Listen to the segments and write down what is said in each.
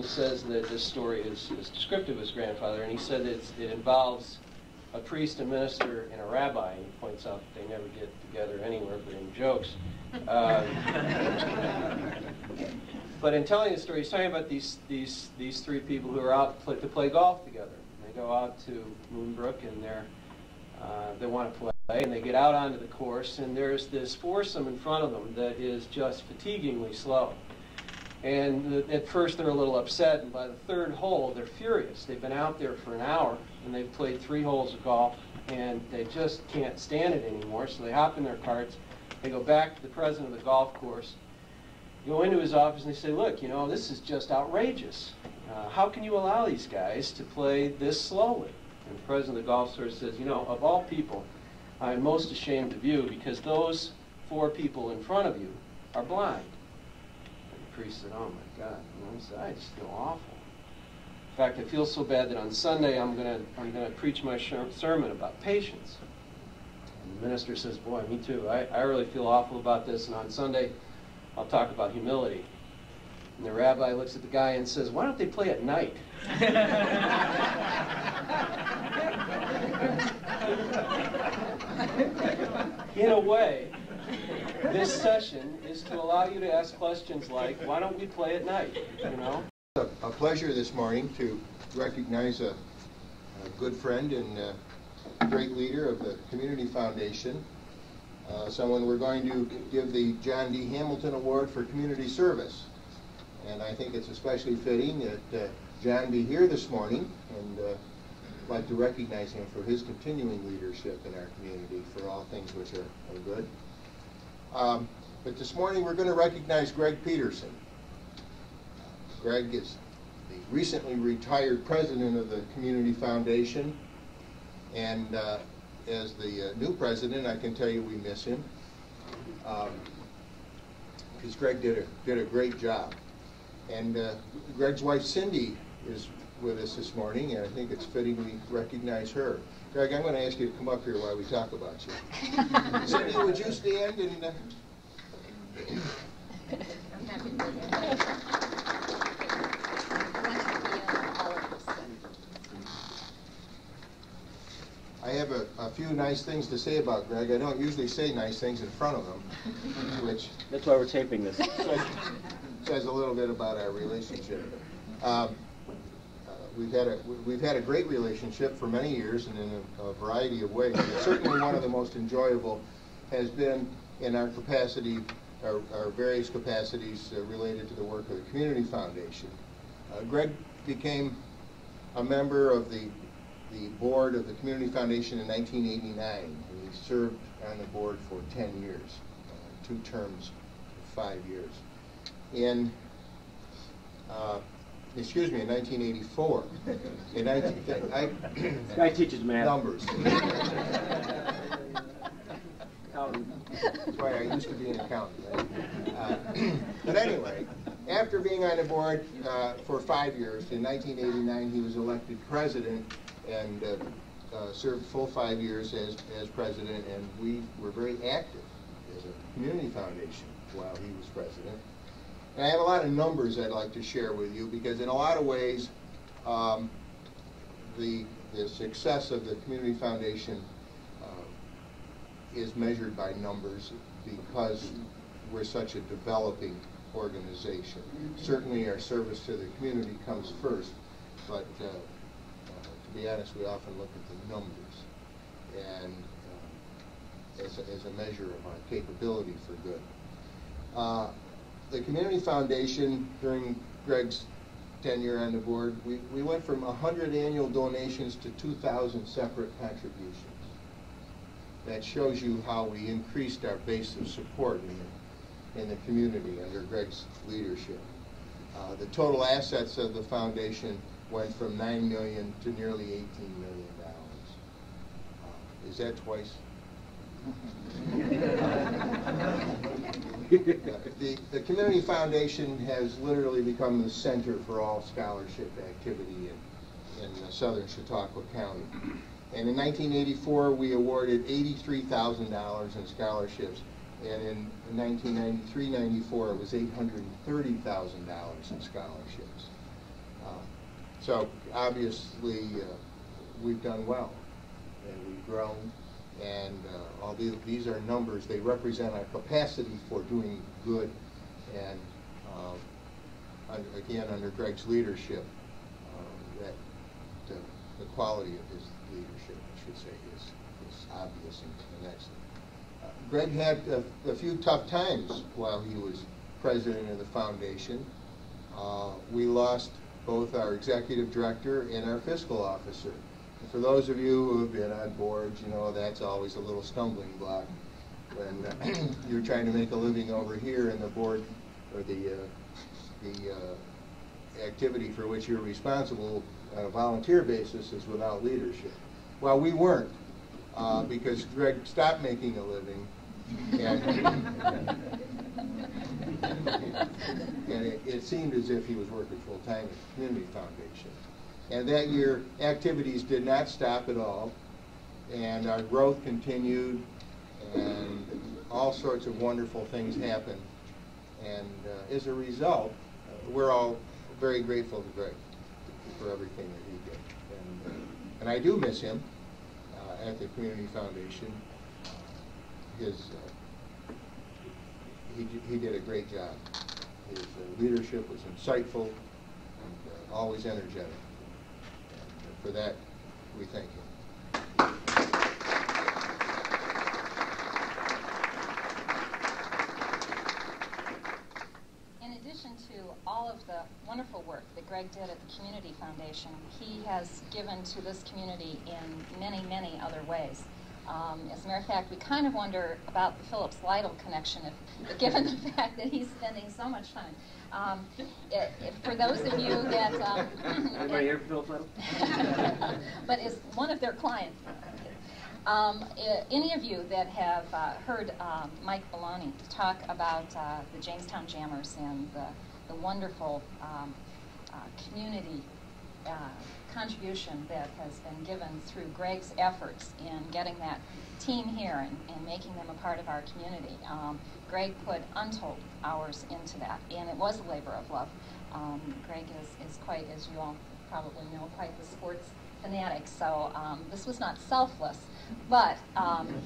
he says that this story is descriptive of his grandfather, and he said that it involves a priest, a minister, and a rabbi, and he points out that they never get together anywhere but in jokes. But in telling the story, he's talking about these three people who are out to play golf together. They go out to Moonbrook, and they want to play, and they get out onto the course, and there's this foursome in front of them that is just fatiguingly slow. And at first they're a little upset, and by the third hole they're furious. They've been out there for an hour, and they've played 3 holes of golf, and they just can't stand it anymore, so they hop in their carts. They go back to the president of the golf course, go into his office, and they say, look, you know, this is just outrageous. How can you allow these guys to play this slowly? And the president of the golf course says, you know, of all people, I'm most ashamed of you because those 4 people in front of you are blind. And the priest said, oh my God, I just feel awful. In fact, I feel so bad that on Sunday I'm gonna preach my sermon about patience. And the minister says, boy, me too. I really feel awful about this, and on Sunday I'll talk about humility. And the rabbi looks at the guy and says, why don't they play at night? In a way, this session is to allow you to ask questions like, why don't we play at night, you know? A pleasure this morning to recognize a good friend and a great leader of the Community Foundation, someone we're going to give the John D. Hamilton Award for Community Service. And I think it's especially fitting that John be here this morning, and I'd like to recognize him for his continuing leadership in our community for all things which are good. But this morning we're going to recognize Greg Peterson. Greg is the recently retired president of the Community Foundation, and as the new president, I can tell you we miss him, because Greg did a great job. And Greg's wife Cindy is with us this morning, and I think it's fitting we recognize her. Greg, I'm going to ask you to come up here while we talk about you. Cindy, would you stand and... I have a few nice things to say about Greg. I don't usually say nice things in front of him, which... That's why we're taping this. Says a little bit about our relationship. We've had a great relationship for many years and in a variety of ways. But certainly one of the most enjoyable has been in our capacity, our various capacities related to the work of the Community Foundation. Greg became a member of the board of the Community Foundation in 1989. And he served on the board for 10 years, 2 terms, 5 years. In 1984. Guy teaches math. Numbers. That's why I used to be an accountant. Right? But anyway, after being on the board for 5 years, in 1989 he was elected president and served full 5 years as president, and we were very active as a community foundation while he was president. And I have a lot of numbers I'd like to share with you because in a lot of ways the success of the Community Foundation is measured by numbers because we're such a developing organization. Certainly our service to the community comes first, but to be honest, we often look at the numbers and as a measure of our capability for good. The Community Foundation, during Greg's tenure on the board, we went from 100 annual donations to 2,000 separate contributions. That shows you how we increased our base of support in the community under Greg's leadership. The total assets of the foundation went from $9 million to nearly $18 million. Is that twice? The Community Foundation has literally become the center for all scholarship activity in southern Chautauqua County. And in 1984, we awarded $83,000 in scholarships. And in 1993-94, it was $830,000 in scholarships. So obviously we've done well, and we've grown, and all these are numbers. They represent our capacity for doing good, and again, under Greg's leadership, the quality of his leadership, I should say, is obvious and excellent. Greg had a few tough times while he was president of the foundation. We lost both our executive director and our fiscal officer. And for those of you who have been on boards, you know that's always a little stumbling block when you're trying to make a living over here and the board or the activity for which you're responsible on a volunteer basis is without leadership. Well, we weren't, because Greg stopped making a living, and it seemed as if he was working full-time at the Community Foundation. And that year, activities did not stop at all, and our growth continued, and all sorts of wonderful things happened. And as a result, we're all very grateful to Greg for everything that he did. And I do miss him at the Community Foundation. He did a great job. His leadership was insightful and always energetic. And for that, we thank him. In addition to all of the wonderful work that Greg did at the Community Foundation, he has given to this community in many, many other ways. As a matter of fact, we kind of wonder about the Phillips Lytle connection, if given the fact that he's spending so much time. For those of you that... Anybody here for Phillips Lytle? But is one of their clients. Any of you that have heard Mike Belloni talk about the Jamestown Jammers and the wonderful community contribution that has been given through Greg's efforts in getting that team here and making them a part of our community. Greg put untold hours into that, and it was a labor of love. Greg is quite, as you all probably know, quite the sports fanatic, so this was not selfless, but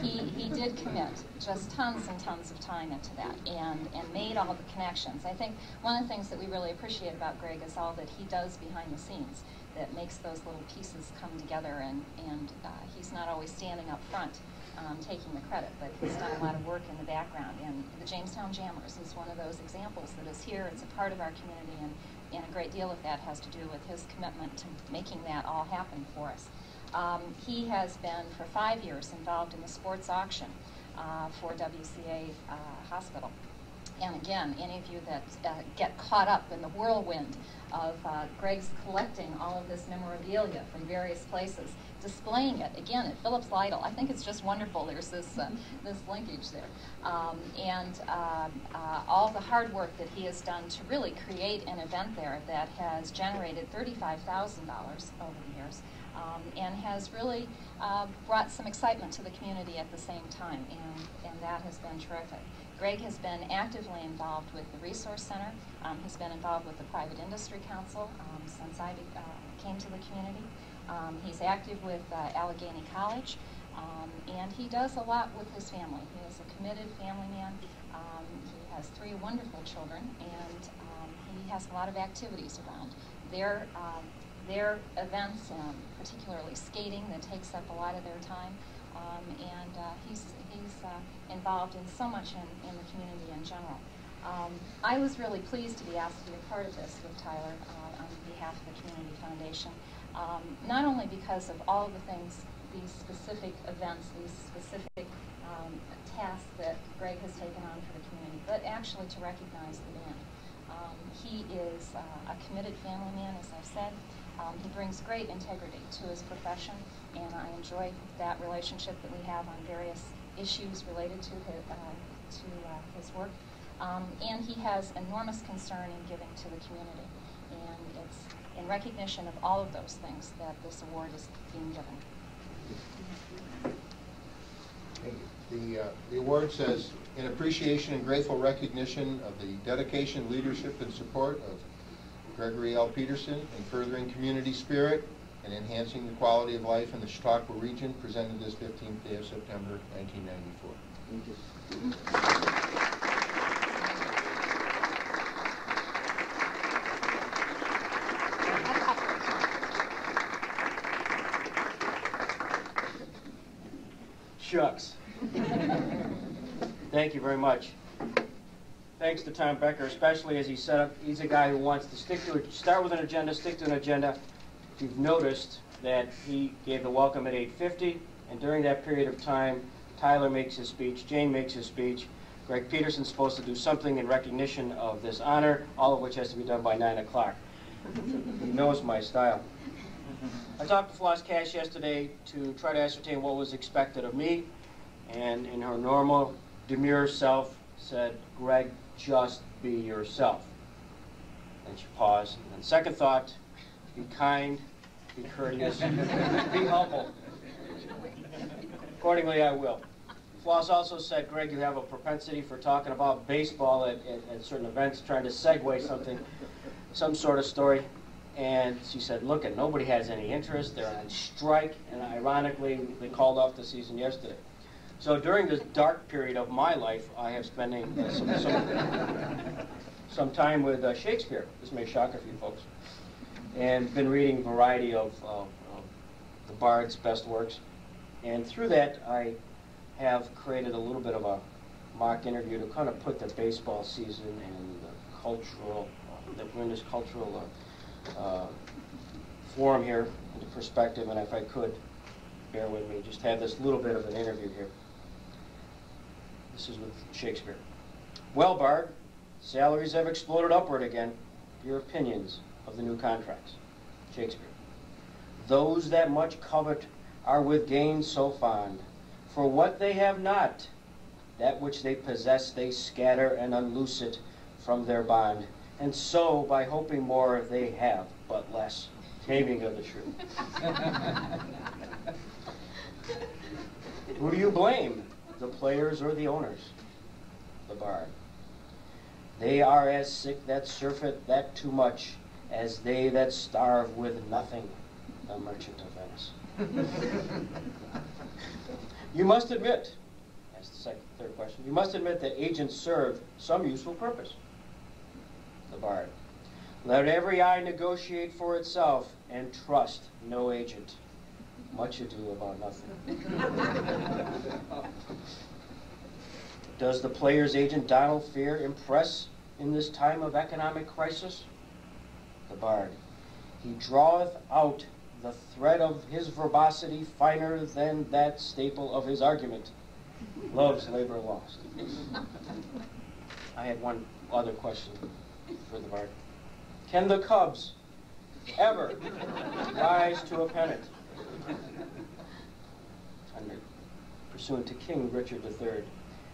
he did commit just tons and tons of time into that and made all the connections. I think one of the things that we really appreciate about Greg is all that he does behind the scenes that makes those little pieces come together, and he's not always standing up front taking the credit, but he's done a lot of work in the background, and the Jamestown Jammers is one of those examples that is here. It's a part of our community, and a great deal of that has to do with his commitment to making that all happen for us. He has been, for 5 years, involved in the sports auction for WCA Hospital. And again, any of you that get caught up in the whirlwind of Greg's collecting all of this memorabilia from various places, displaying it, again, at Phillips Lytle, I think it's just wonderful. There's this linkage there. And all the hard work that he has done to really create an event there that has generated $35,000 over the years, and has really brought some excitement to the community at the same time, and that has been terrific. Greg has been actively involved with the Resource Center. He's been involved with the Private Industry Council since I came to the community. He's active with Allegheny College, and he does a lot with his family. He is a committed family man. He has 3 wonderful children, and he has a lot of activities around their events, particularly skating, that takes up a lot of their time. And he's involved in so much in the community in general. I was really pleased to be asked to be a part of this with Tyler on behalf of the Community Foundation, not only because of all the things, these specific events, these specific tasks that Greg has taken on for the community, but actually to recognize the man. He is a committed family man, as I've said. He brings great integrity to his profession, and I enjoy that relationship that we have on various issues related to his work. And he has enormous concern in giving to the community, and it's in recognition of all of those things that this award is being given. The award says, in appreciation and grateful recognition of the dedication, leadership, and support of Gregory L. Peterson in furthering community spirit and enhancing the quality of life in the Chautauqua region, presented this 15th day of September, 1994. Thank you. Shucks. Thank you very much. Thanks to Tom Becker, especially as he set up. He's a guy who wants to start with an agenda, stick to an agenda. You've noticed that he gave the welcome at 8:50, and during that period of time, Tyler makes his speech, Jane makes his speech, Greg Peterson's supposed to do something in recognition of this honor, all of which has to be done by 9 o'clock. He knows my style. I talked to Floss Cash yesterday to try to ascertain what was expected of me, and in her normal, demure self, said, "Greg, just be yourself." And she paused, and then second thought, be kind, be courteous, be humble. Accordingly, I will. Floss also said, "Greg, you have a propensity for talking about baseball at certain events, trying to segue something, some sort of story." And she said, "Look, nobody has any interest. They're on strike." And ironically, they called off the season yesterday. So during this dark period of my life, I have spending some time with Shakespeare. This may shock a few folks. And been reading a variety of the Bard's best works. And through that, I have created a little bit of a mock interview to kind of put the baseball season and the cultural, we're in this cultural forum here into perspective. And if I could, bear with me, just have this little bit of an interview here. This is with Shakespeare. "Well, Bard, salaries have exploded upward again. Your opinions of the new contracts." Shakespeare. "Those that much covet are with gain so fond. For what they have not, that which they possess they scatter and unloose it from their bond. And so, by hoping more, they have but less." Taming of the shrew. "Who do you blame, the players or the owners?" The Bard. "They are as sick that surfeit that too much, as they that starve with nothing." The Merchant of Venice. "You must admit," that's the third question, "you must admit that agents serve some useful purpose." The Bard. "Let every eye negotiate for itself, and trust no agent." Much ado about nothing. "Does the player's agent Donald Fear impress in this time of economic crisis?" The Bard. "He draweth out the thread of his verbosity finer than that staple of his argument. Love's labor lost." I had one other question for the Bard. "Can the Cubs ever rise to a pennant?" Pursuant to King Richard III.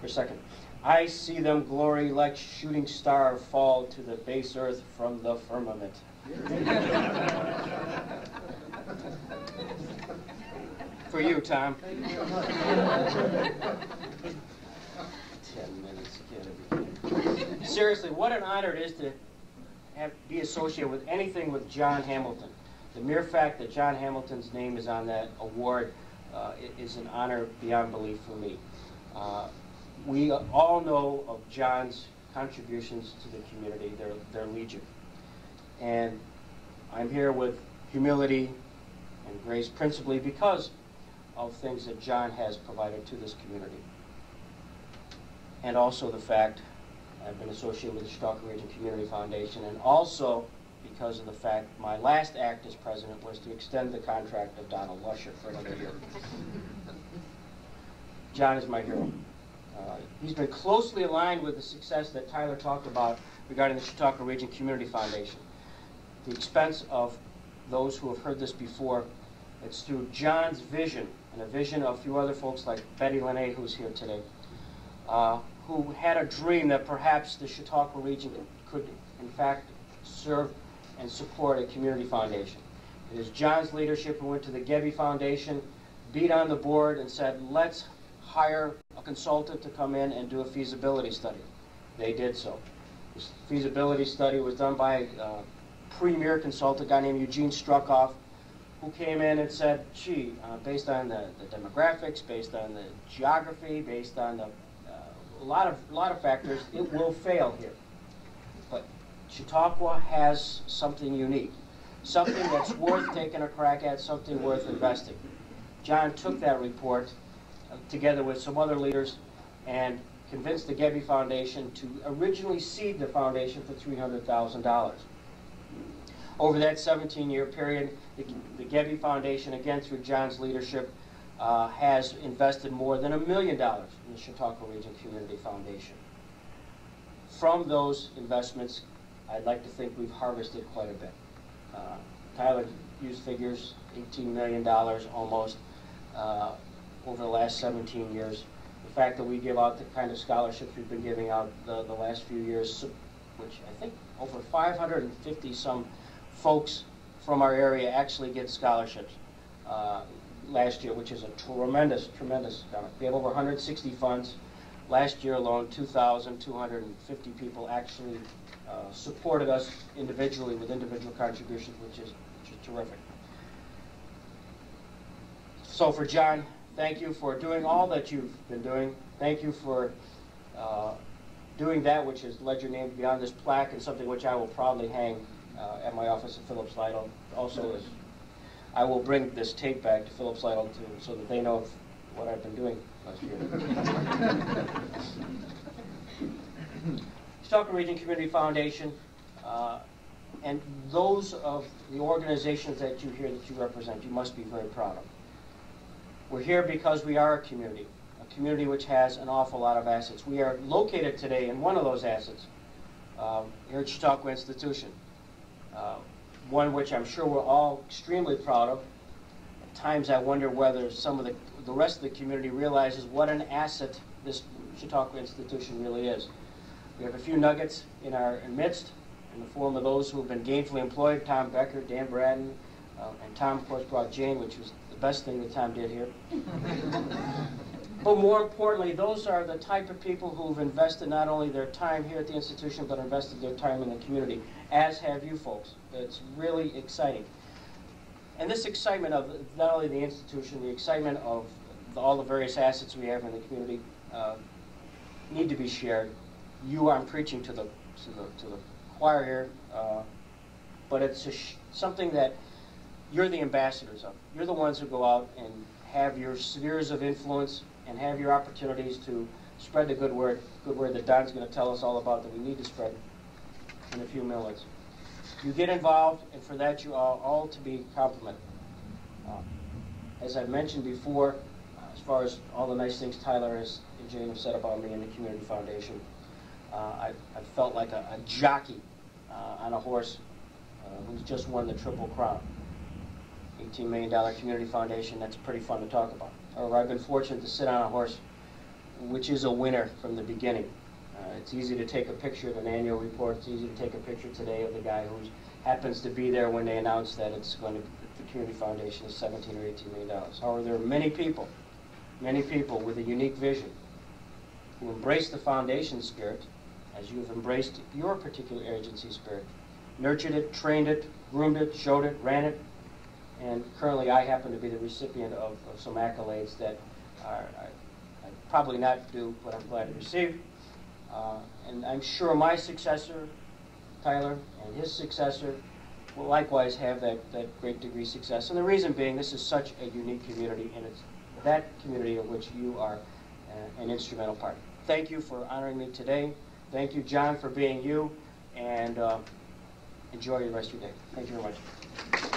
Or second, "I see them glory like shooting star fall to the base earth from the firmament." For you, Tom. 10 minutes. Seriously, what an honor it is to be associated with anything with John Hamilton. The mere fact that John Hamilton's name is on that award is an honor beyond belief for me. We all know of John's contributions to the community. They're legion. And I'm here with humility and grace, principally because of things that John has provided to this community. And also the fact I've been associated with the Chautauqua Region Community Foundation, and also because of the fact my last act as president was to extend the contract of Donald Lusher for another year. John is my hero. He's been closely aligned with the success that Tyler talked about regarding the Chautauqua Region Community Foundation. At the expense of those who have heard this before, it's through John's vision, and a vision of a few other folks like Betty Lene, who's here today, who had a dream that perhaps the Chautauqua region could, in fact, serve and support a community foundation. It is John's leadership who went to the Gebbie Foundation, beat on the board, and said, "Let's hire a consultant to come in and do a feasibility study." They did so. This feasibility study was done by premier consultant, a guy named Eugene Struckoff, who came in and said, gee, based on the demographics, based on the geography, based on a lot of factors, it will fail here. But Chautauqua has something unique, something that's worth taking a crack at, something worth investing. John took that report together with some other leaders and convinced the Gebbie Foundation to originally seed the foundation for $300,000. Over that 17-year period, the Gebbie Foundation, again through John's leadership, has invested more than $1 million in the Chautauqua Region Community Foundation. From those investments, I'd like to think we've harvested quite a bit. Tyler used figures, $18 million almost over the last 17 years. The fact that we give out the kind of scholarships we've been giving out the last few years, which I think over 550 some folks from our area actually get scholarships last year, which is a tremendous amount. We have over 160 funds. Last year alone, 2,250 people actually supported us individually with individual contributions, which is terrific. So for John, thank you for doing all that you've been doing. Thank you for doing that which has led your name to be on this plaque, and something which I will proudly hang at my office at Phillips Lytle. Also, I will bring this tape back to Phillips Lytle so that they know what I've been doing last year. Chautauqua Region Community Foundation, and those of the organizations that you hear that you represent, you must be very proud of. We're here because we are a community which has an awful lot of assets. We are located today in one of those assets, here at Chautauqua Institution. One which I'm sure we're all extremely proud of. At times I wonder whether some of the rest of the community realizes what an asset this Chautauqua Institution really is. We have a few nuggets in our midst, in the form of those who have been gainfully employed, Tom Becker, Dan Braden, and Tom, of course, brought Jane, which was the best thing that Tom did here. But more importantly, those are the type of people who've invested not only their time here at the institution, but invested their time in the community, as have you folks. It's really exciting. And this excitement of not only the institution, the excitement of all the various assets we have in the community need to be shared. I'm preaching to the choir here, but it's something that you're the ambassadors of. You're the ones who go out and have your spheres of influence and have your opportunities to spread the good word that Don's going to tell us all about, that we need to spread in a few minutes. You get involved, and for that you are all to be complimented. As I've mentioned before, as far as all the nice things Tyler and Jane have said about me and the Community Foundation, I felt like a jockey on a horse who's just won the Triple Crown. $18 million Community Foundation, that's pretty fun to talk about. However, I've been fortunate to sit on a horse which is a winner from the beginning. It's easy to take a picture of an annual report. It's easy to take a picture today of the guy who happens to be there when they announce that it's going to, the Community Foundation is $17 or $18 million. However, there are many people with a unique vision who embrace the foundation spirit as you have embraced your particular agency spirit, nurtured it, trained it, groomed it, showed it, ran it, and currently I happen to be the recipient of some accolades that I probably not do, but I'm glad to receive. And I'm sure my successor, Tyler, and his successor will likewise have that great degree of success. And the reason being, this is such a unique community, and it's that community of which you are an instrumental part. Thank you for honoring me today. Thank you, John, for being you, and enjoy the rest of your day. Thank you very much.